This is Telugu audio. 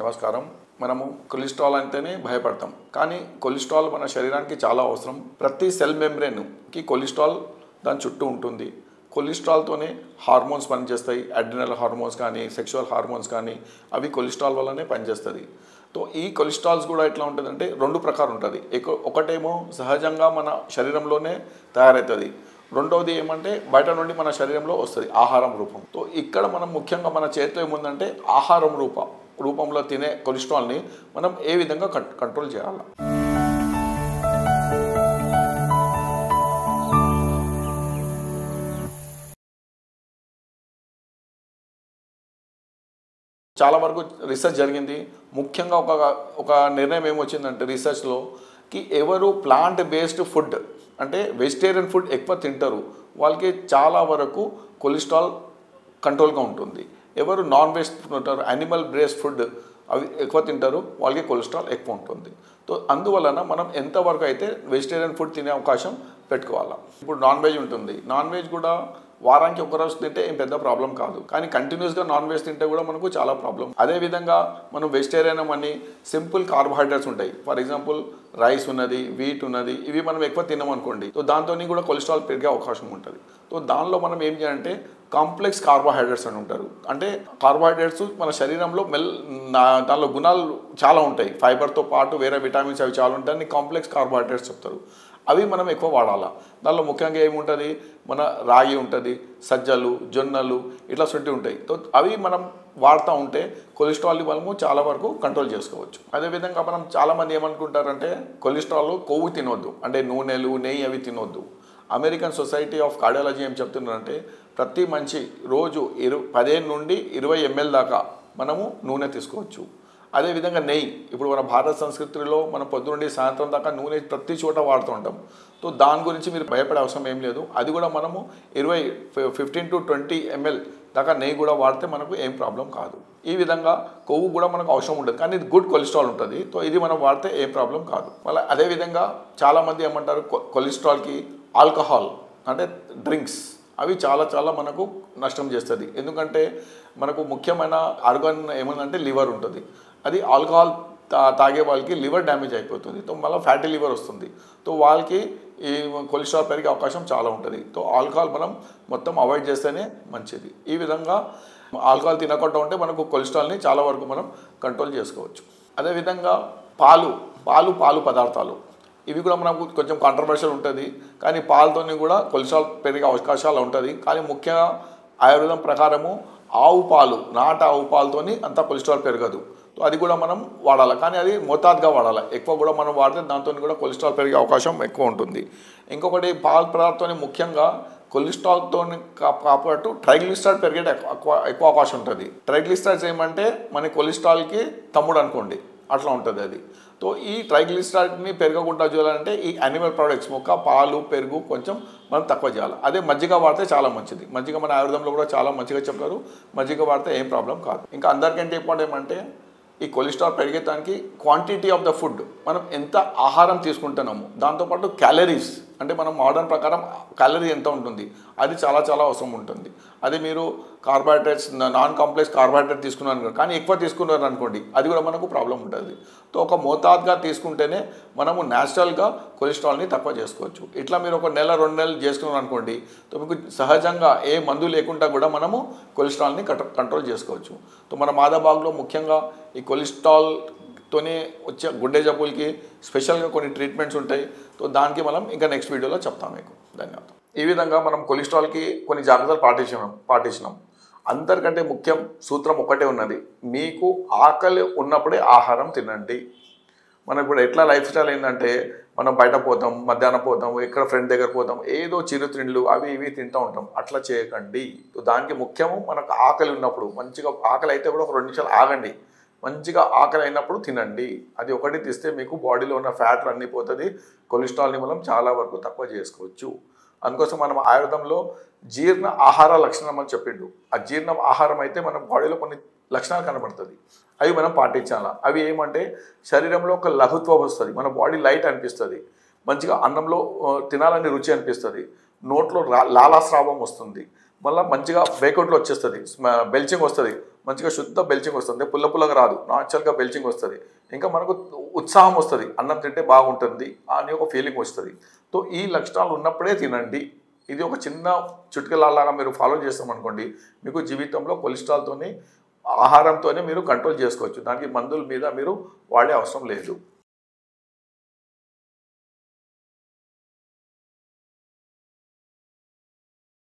నమస్కారం. మనము కొలెస్ట్రాల్ అంటేనే భయపడతాం, కానీ కొలెస్ట్రాల్ మన శరీరానికి చాలా అవసరం. ప్రతి సెల్ మెంబ్రేన్కి కొలెస్ట్రాల్ దాని చుట్టూ ఉంటుంది. కొలెస్ట్రాల్తోనే హార్మోన్స్ పనిచేస్తాయి. అడ్రినల్ హార్మోన్స్ కానీ సెక్షువల్ హార్మోన్స్ కానీ అవి కొలెస్ట్రాల్ వల్లనే పనిచేస్తుంది. సో ఈ కొలెస్ట్రాల్స్ కూడా ఎట్లా ఉంటుందంటే రెండు ప్రకారం ఉంటుంది. ఒకటేమో సహజంగా మన శరీరంలోనే తయారవుతుంది. రెండవది ఏమంటే బయట నుండి మన శరీరంలో వస్తుంది ఆహారం రూపం. సో ఇక్కడ మనం ముఖ్యంగా మన చేతిలో ఏముందంటే ఆహారం రూపంలో తినే కొలెస్ట్రాల్ని మనం ఏ విధంగా కంట్రోల్ చేయాలి. చాలా వరకు రీసెర్చ్ జరిగింది. ముఖ్యంగా ఒక నిర్ణయం ఏమొచ్చిందంటే రీసెర్చ్లోకి ఎవరు ప్లాంట్ బేస్డ్ ఫుడ్ అంటే వెజిటేరియన్ ఫుడ్ ఎక్కువ తింటారు వాళ్ళకి చాలా వరకు కొలెస్ట్రాల్ కంట్రోల్గా ఉంటుంది. ఎవరు నాన్ వెజ్ తింటారు, యానిమల్ బేస్డ్ ఫుడ్ అవి ఎక్కువ తింటారు వాళ్ళకి కొలెస్ట్రాల్ ఎక్కువ ఉంటుంది. సో అందువలన మనం ఎంతవరకు అయితే వెజిటేరియన్ ఫుడ్ తినే అవకాశం పెట్టుకోవాలి. ఇప్పుడు నాన్ వెజ్ ఉంటుంది, నాన్ వెజ్ కూడా వారానికి ఒక రోజు తింటే ఏం పెద్ద ప్రాబ్లం కాదు, కానీ కంటిన్యూస్గా నాన్ వెజ్ తింటే కూడా మనకు చాలా ప్రాబ్లం. అదేవిధంగా మనం వెజిటేరియన్ అని సింపుల్ కార్బోహైడ్రేట్స్ ఉంటాయి. ఫర్ ఎగ్జాంపుల్ రైస్ ఉన్నది, వీట్ ఉన్నది, ఇవి మనం ఎక్కువ తిన్నామనుకోండి, సో దాంతో కూడా కొలెస్ట్రాల్ పెరిగే అవకాశం ఉంటుంది. సో దానిలో మనం ఏం చేయాలంటే కాంప్లెక్స్ కార్బోహైడ్రేట్స్ అని ఉంటారు. అంటే కార్బోహైడ్రేట్స్ మన శరీరంలో దానిలో గుణాలు చాలా ఉంటాయి. ఫైబర్తో పాటు వేరే విటమిన్స్ అవి చాలా ఉంటాయి. కాంప్లెక్స్ కార్బోహైడ్రేట్స్ చెప్తారు. అవి మనం ఎక్కువ వాడాలా. దానిలో ముఖ్యంగా ఏముంటుంది, మన రాగి ఉంటుంది, సజ్జలు, జొన్నలు ఇట్లా సొంటి ఉంటాయి. సో అవి మనం వాడుతూ ఉంటే కొలెస్ట్రాల్ని మనము చాలా వరకు కంట్రోల్ చేసుకోవచ్చు. అదేవిధంగా మనం చాలామంది ఏమనుకుంటారంటే కొలెస్ట్రాల్ కొవ్వు తినొద్దు, అంటే నూనెలు, నెయ్యి అవి తినొద్దు. అమెరికన్ సొసైటీ ఆఫ్ కార్డియాలజీ ఏం చెప్తున్నారంటే ప్రతి మనిషి రోజు 15 నుండి 20 ml దాకా మనము నూనె తీసుకోవచ్చు. అదేవిధంగా నెయ్యి, ఇప్పుడు మన భారత సంస్కృతిలో మనం పొద్దు నుండి సాయంత్రం దాకా నూనె ప్రతి చోట వాడుతూ ఉంటాం. సో దాని గురించి మీరు భయపడే అవసరం ఏం లేదు. అది కూడా మనము 15 to 20 ml దాకా నెయ్యి కూడా వాడితే మనకు ఏం ప్రాబ్లం కాదు. ఈ విధంగా కొవ్వు కూడా మనకు అవసరం ఉంటుంది, కానీ ఇది గుడ్ కొలెస్ట్రాల్ ఉంటుంది. సో ఇది మనం వాడితే ఏం ప్రాబ్లం కాదు. మళ్ళీ అదేవిధంగా చాలామంది ఏమంటారు కొలెస్ట్రాల్కి ఆల్కహాల్ అంటే డ్రింక్స్ అవి చాలా మనకు నష్టం చేస్తుంది. ఎందుకంటే మనకు ముఖ్యమైన ఆర్గాన్ ఏమందంటే లివర్ ఉంటుంది. అది ఆల్కహాల్ తాగే వాళ్ళకి లివర్ డ్యామేజ్ అయిపోతుంది. సో మళ్ళీ ఫ్యాటీ లివర్ వస్తుంది. సో వాళ్ళకి ఈ కొలెస్ట్రాల్ పెరిగే అవకాశం చాలా ఉంటుంది. సో ఆల్కహాల్ మనం మొత్తం అవాయిడ్ చేస్తేనే మంచిది. ఈ విధంగా ఆల్కహాల్ తినకుండా ఉంటే మనకు కొలెస్ట్రాల్ని చాలా వరకు మనం కంట్రోల్ చేసుకోవచ్చు. అదేవిధంగా పాలు పదార్థాలు ఇవి కూడా మనకు కొంచెం కాంట్రవర్షియల్ ఉంటుంది, కానీ పాలతోని కూడా కొలెస్ట్రాల్ పెరిగే అవకాశాలు ఉంటుంది. కానీ ముఖ్యంగా ఆయుర్వేదం ప్రకారము నాటు ఆవు పాలతోని అంత కొలెస్ట్రాల్ పెరగదు. సో అది కూడా మనం వాడాలి, కానీ అది మోతాదుగా వాడాలి. ఎక్కువ కూడా మనం వాడితే దాంతో కూడా కొలెస్ట్రాల్ పెరిగే అవకాశం ఎక్కువ ఉంటుంది. ఇంకొకటి పాల పదార్థంతో ముఖ్యంగా కొలెస్ట్రాల్తో కాపాటు ట్రైగ్లిసరైడ్ పెరిగే ఎక్కువ అవకాశం ఉంటుంది. ట్రైగ్లిసరైడ్స్ ఏమంటే మన కొలెస్ట్రాల్కి తమ్ముడు అనుకోండి, అట్లా ఉంటుంది అది. సో ఈ ట్రైగ్లిసరైడ్ని పెరగకుండా చేయాలంటే ఈ యానిమల్ ప్రోడక్ట్స్ పాలు, పెరుగు కొంచెం మనం తక్కువ చేయాలి. అదే మజ్జిగ వాడితే చాలా మంచిది. మజ్జిగ మన ఆయుర్వేదంలో కూడా చాలా మంచిగా చెప్తారు. మజ్జిగ వాడితే ఏం ప్రాబ్లం కాదు. ఇంకా అందరికంటే ఇంపార్టెంట్ ఏమంటే ఈ కొలెస్ట్రాల్ పెరిగేదానికి క్వాంటిటీ ఆఫ్ ద ఫుడ్, మనం ఎంత ఆహారం తీసుకుంటున్నాము, దాంతోపాటు క్యాలరీస్ అంటే మనం మోడర్న్ ప్రకారం క్యాలరీ ఎంత ఉంటుంది అది చాలా అవసరం ఉంటుంది. అది మీరు కార్బోహైడ్రేట్స్ నాన్ కాంప్లెక్స్ కార్బోహైడ్రేట్ తీసుకున్నారు కానీ ఎక్కువ తీసుకున్నారు అనుకోండి, అది కూడా మనకు ప్రాబ్లం ఉంటుంది. సో ఒక మోతాదుగా తీసుకుంటేనే మనము న్యాచురల్గా కొలెస్ట్రాల్ని తక్కువ చేసుకోవచ్చు. ఇట్లా మీరు ఒక నెల 2 నెలలు చేసుకున్నారు అనుకోండి, సో మీకు సహజంగా ఏ మందు లేకుండా కూడా మనము కొలెస్ట్రాల్ని కంట్రోల్ చేసుకోవచ్చు. సో మన మాదాబాగ్లో ముఖ్యంగా ఈ కొలెస్ట్రాల్తోనే వచ్చే గుండె జబ్బులకి స్పెషల్గా కొన్ని ట్రీట్మెంట్స్ ఉంటాయి. సో దానికి మనం ఇంకా నెక్స్ట్ వీడియోలో చెప్తాం మీకు. ధన్యవాదాలు. ఈ విధంగా మనం కొలెస్ట్రాల్కి కొన్ని జాగ్రత్తలు పాటించినాం. అందరికంటే ముఖ్యం సూత్రం ఒకటే ఉన్నది, మీకు ఆకలి ఉన్నప్పుడే ఆహారం తినండి. మనం ఇప్పుడు ఎట్లా లైఫ్ స్టైల్ ఏంటంటే మనం బయట పోతాం, మధ్యాహ్నం పోతాం, ఎక్కడ ఫ్రెండ్ దగ్గర పోతాం, ఏదో చిరుతిండ్లు అవి ఇవి తింటూ ఉంటాం. అట్లా చేయకండి. దానికి ముఖ్యము మనకు ఆకలి ఉన్నప్పుడు మంచిగా ఆకలి అయితే కూడా ఒక 2 నిమిషాలు ఆగండి. మంచిగా ఆకలి అయినప్పుడు తినండి. అది ఒకటి తీస్తే మీకు బాడీలో ఉన్న ఫ్యాట్ అన్నీ పోతుంది. కొలెస్ట్రాల్ని మనం చాలా వరకు తక్కువ చేసుకోవచ్చు. అందుకోసం మనం ఆయుర్వేదంలో జీర్ణ ఆహార లక్షణం అని చెప్పిండు. ఆ జీర్ణ ఆహారం అయితే మన బాడీలో కొన్ని లక్షణాలు కనబడుతుంది, అవి మనం పాటించాలి. అవి ఏమంటే శరీరంలో ఒక లఘుత్వం వస్తుంది, మన బాడీ లైట్ అనిపిస్తుంది, మంచిగా అన్నంలో తినాలని రుచి అనిపిస్తుంది, నోట్లో లాలాస్రావం వస్తుంది, మళ్ళీ మంచిగా బ్రేకౌట్లో వచ్చేస్తుంది, బెల్చింగ్ వస్తుంది, మంచిగా శుద్ధ బెల్చింగ్ వస్తుంది, పుల్ల పుల్లగా రాదు, నాచురల్గా బెల్చింగ్ వస్తుంది. ఇంకా మనకు ఉత్సాహం వస్తుంది, అన్నం తింటే బాగుంటుంది అని ఒక ఫీలింగ్ వస్తుంది. సో ఈ లక్షణాలు ఉన్నప్పుడే తినండి. ఇది ఒక చిన్న చిట్కలాగా మీరు ఫాలో చేస్తామనుకోండి, మీకు జీవితంలో కొలెస్ట్రాల్తోని ఆహారంతోనే మీరు కంట్రోల్ చేసుకోవచ్చు. దానికి మందుల మీద మీరు వాడే అవసరం లేదు.